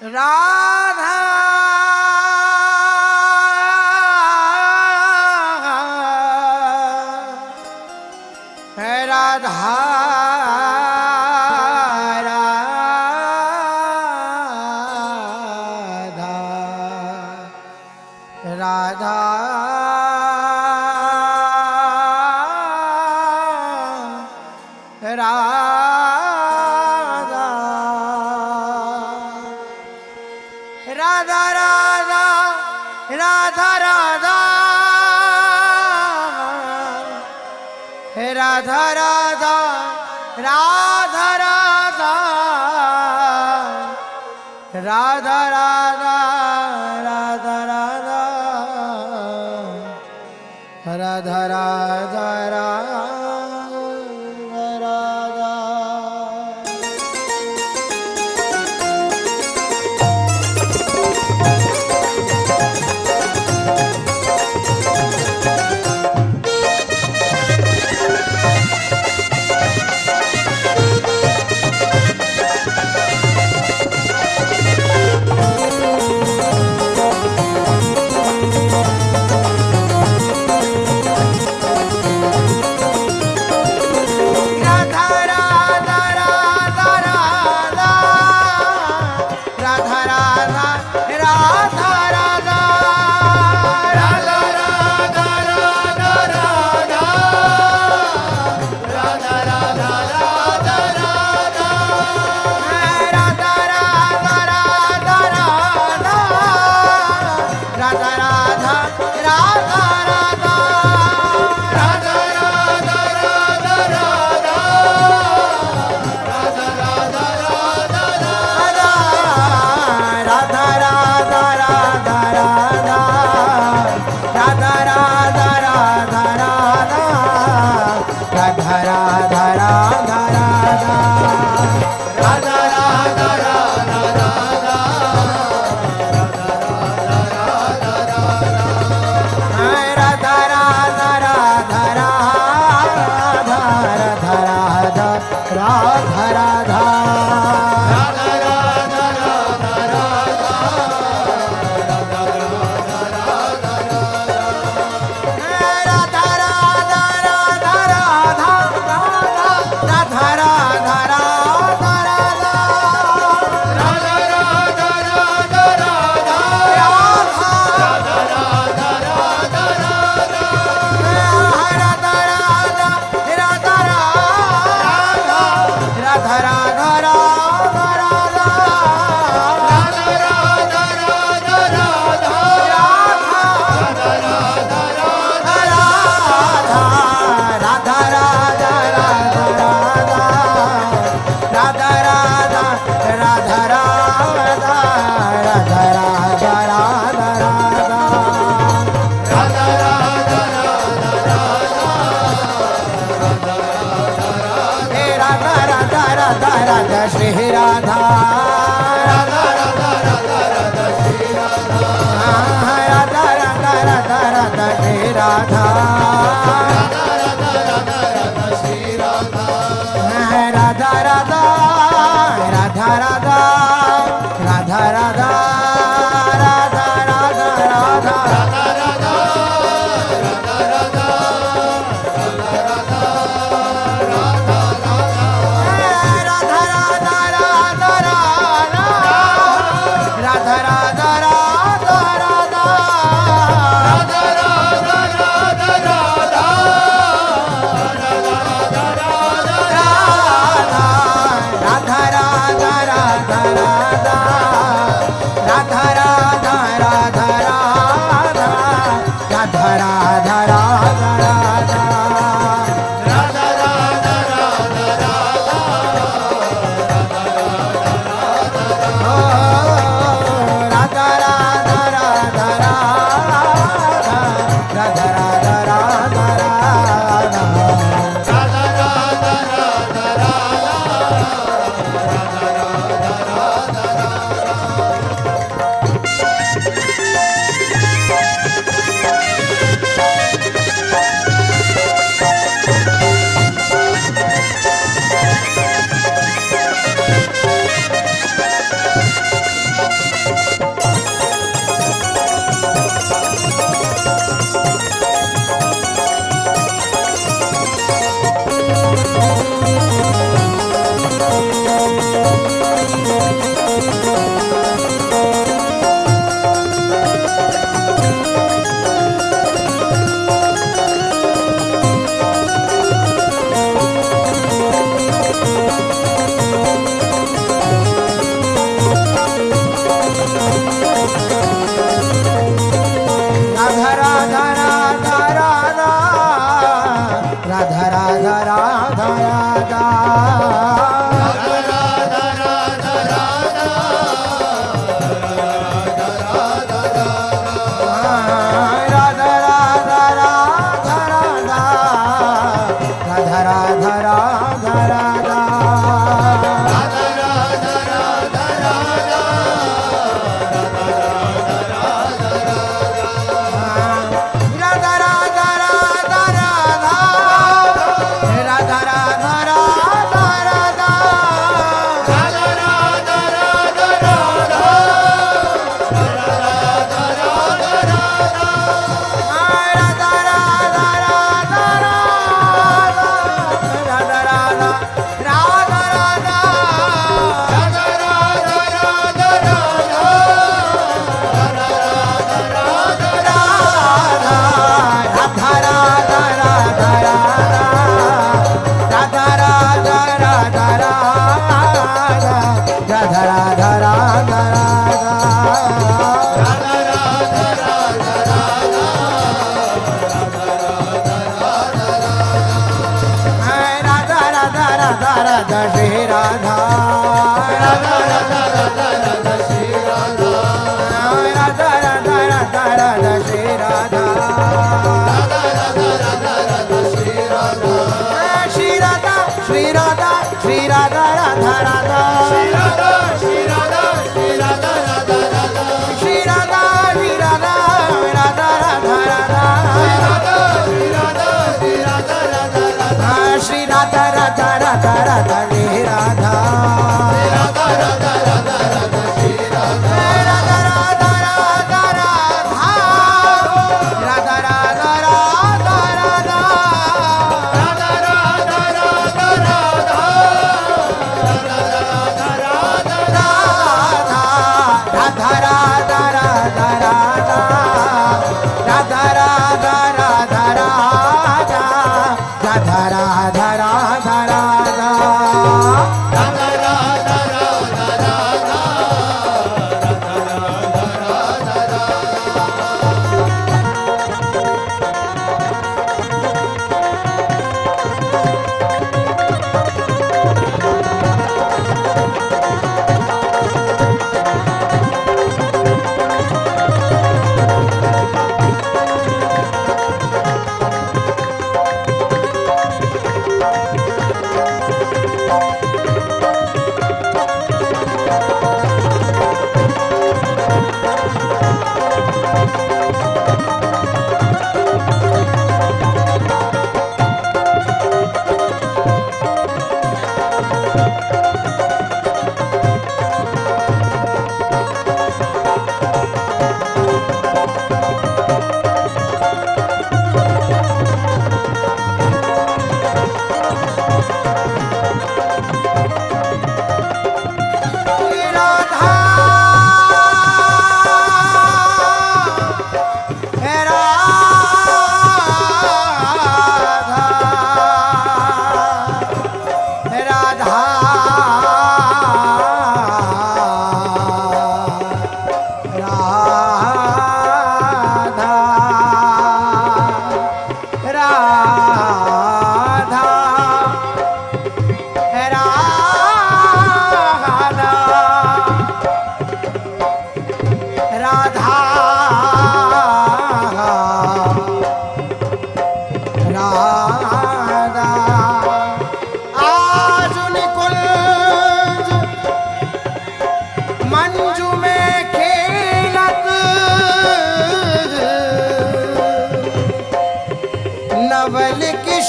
राधा है राधा राधा राधा राधा राधा राधा हे राधा राधा राधा राधा राधा राधा राधा राधा राधा राधा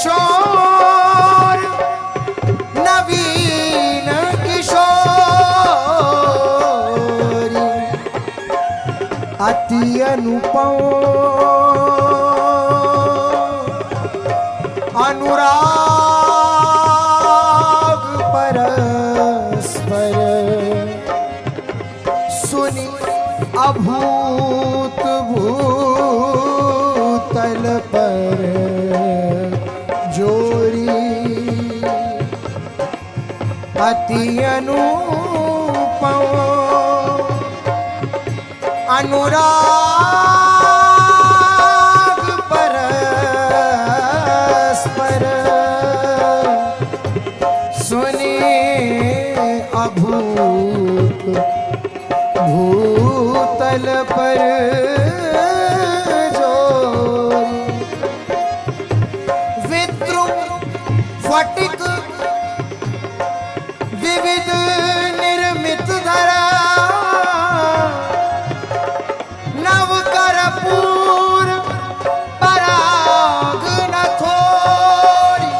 किशोर नवीन किशोरी अति अनुपम अनुराग परस्पर सुनी अभूत भूतल पर जोरी अति अनुपम अनुराग परस्पर सुनी अभूत भूतल पर फटिक विविध निर्मित धरा नव कर्पूर पराग न थोरी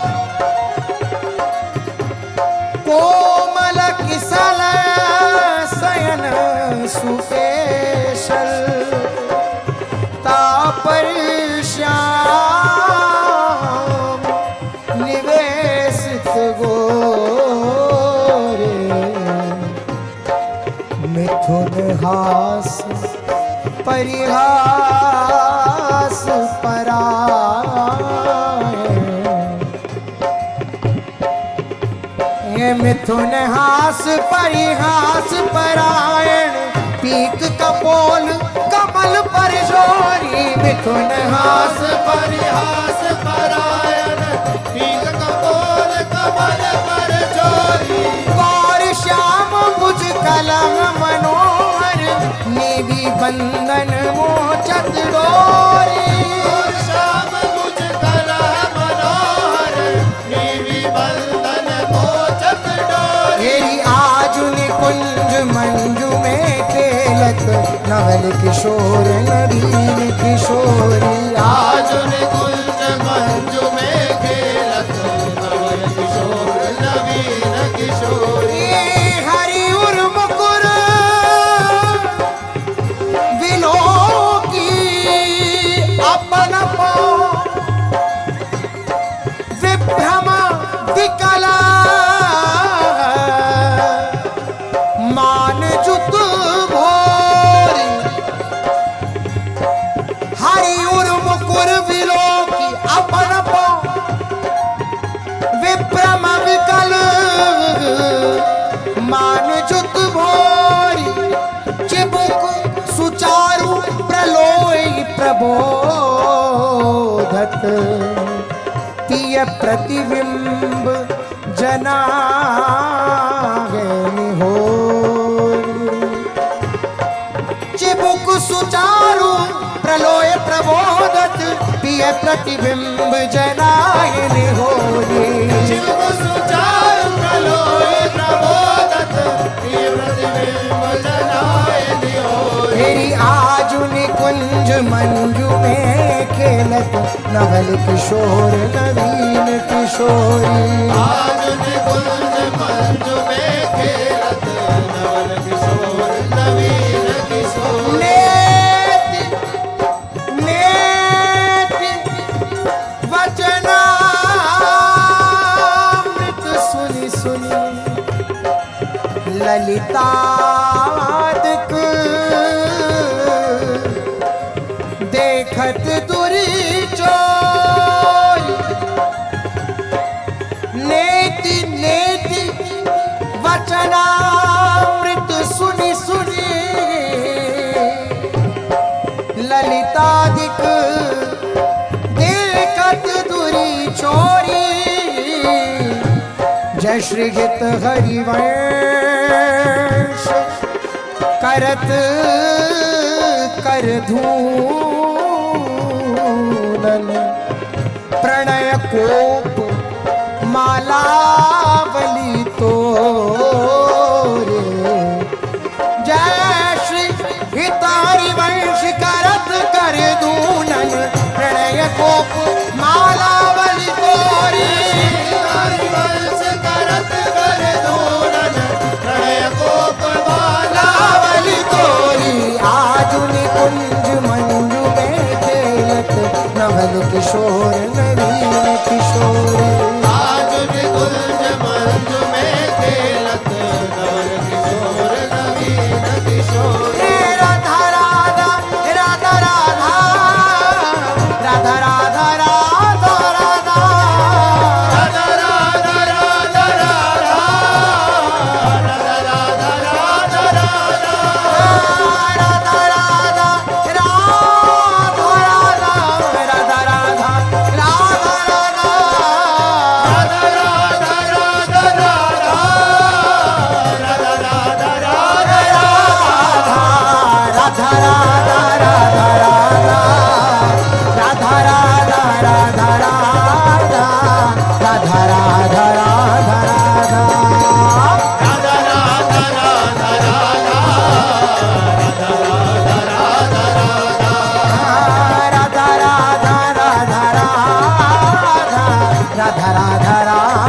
कोमल किसल शयन सुकेशल तापर श्याम निवेशित गोरे मिथुन हास परिहास परायण ये मिथुन हास परिहास परायण पीक कपोल कमल पर जोरी मिथुन हास परिहास परायण पीक कपोल कमल पर जोरी गौर श्याम भुज कलम मनोहर नेवी बंधन मोचत डोरी गौर श्याम भुज कलम मनोहर नेवी बंधन मोचत डोरी हेरी आज निकुंज मंजू में खेलत नवल किशोर नवीन किशोरी आज निकुंज मंजू में खेलत नवल किशोर नवीन किशोरी हरि उर मुकुर विलोकी अपन विभ्रम विकला मान जुत भोरी हरि उर मुकुर विलोकी अपन विभ्रम विकल मान जुत भोरी चिबुक सुचारु प्रलोय प्रबोधत पिय प्रतिबिंब जनागनि होरी चिबुक सुचारु प्रलोय प्रबोधत पिय प्रतिबिंब जनागनि होरी चिबुक सुचारु प्रलोय प्रबोधत पिय प्रतिबिंब जनागनि होरी हेरी आज निकुंज मंजू में खेलत नवल किशोर नवीन किशोरी आज निकुंज मंजू में खेलत नवल किशोर नवीन किशोरी नेति नेति वचनामृत सुनि सुनि ललितादिक देखत दुरी चोरी नेति नेति वचनामृत सुनि सुनि ललितादिक देखत दुरी चोरी जय श्री गीत हरिवंश करत कर धूनन प्रणय कोप मालावली तोरे जय श्री हितारी वंश करत कर धूनन प्रणय कोप मालावली तोरे किशोर नवीन किशोर आज निकुंज मंजु में खेलत नवल किशोर नवीन किशोर राधा राधा राधा राधा राधा राधा राधा राधा राधा राधा राधा राधा राधा राधा राधा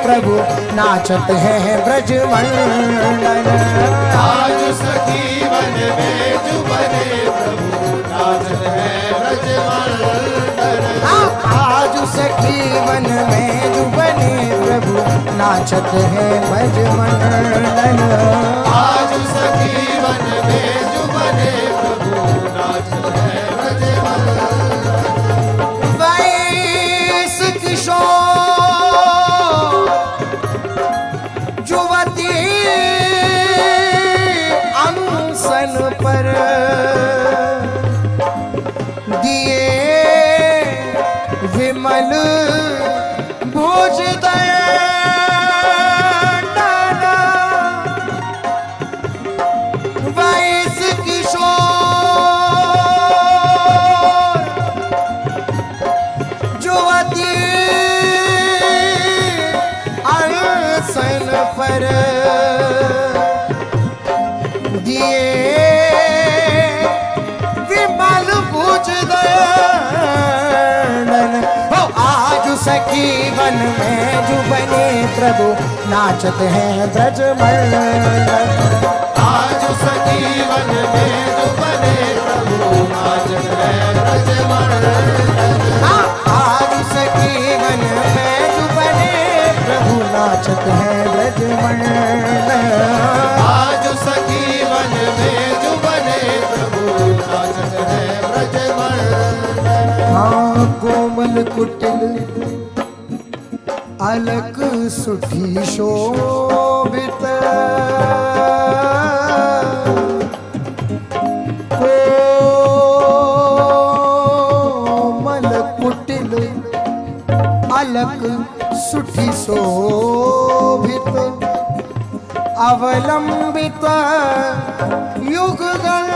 प्रभु नाचत हैं ब्रज मंडन आज सखी वन में जुबने प्रभु नाचत है ब्रज मंडन आज सखी वन में जुबने प्रभु नाचत हैं ब्रज मंडन आज सखी वन में जुबने प्रभु नाचत है ब्रज मंडन वैस किशोर पर दिए विमल भोज वैस किशोर जुवती अनसन पर दिए सखी वन में जुबने प्रभु नाचत हैं ब्रज मंडन आज सखी वन में जुबने प्रभु नाचत है ब्रज मंडन आज सखी वन में जुबने प्रभु नाचत हैं ब्रज मंडन आज सखी वन में जुबने प्रभु नाचत है ब्रज मंडन हाँ कोमल कुटिल अलक सुठी शोभित कोमल कुटिल अलक सुठी शोभित अवलंबित युगगण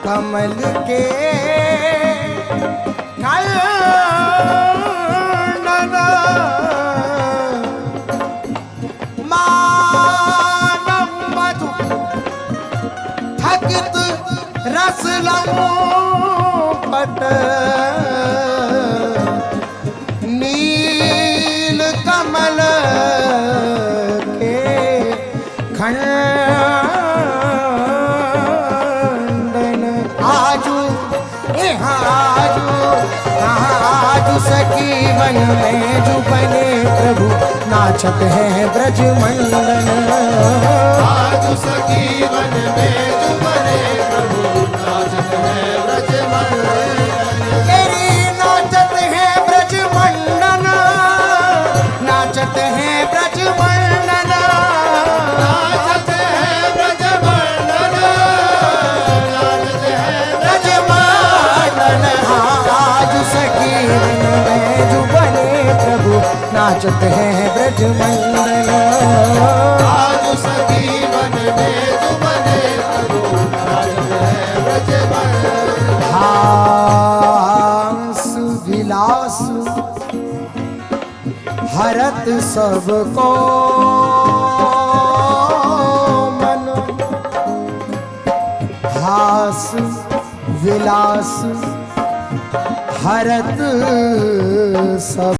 कमल के मानव मधु थकित रस पट आजू सखी वन में जो बने प्रभु नाचत है ब्रज मंडन। आज सखी वन में जो बने प्रभु नाचत है ब्रज मंडन। तेरी नाचत है ब्रज मंडन, नाचत है ब्रज मंडन, नाचत है ब्रज मंडन, नाचत है ब्रज मंडन। आज सखी वन में जो बने प्रभु नाचत है ब्रज मंडन। आज सखी वन में जो बने प्रभु नाचत है ब्रज मंडन। हास विलास हरत सबको मन, हास विलास हरत सब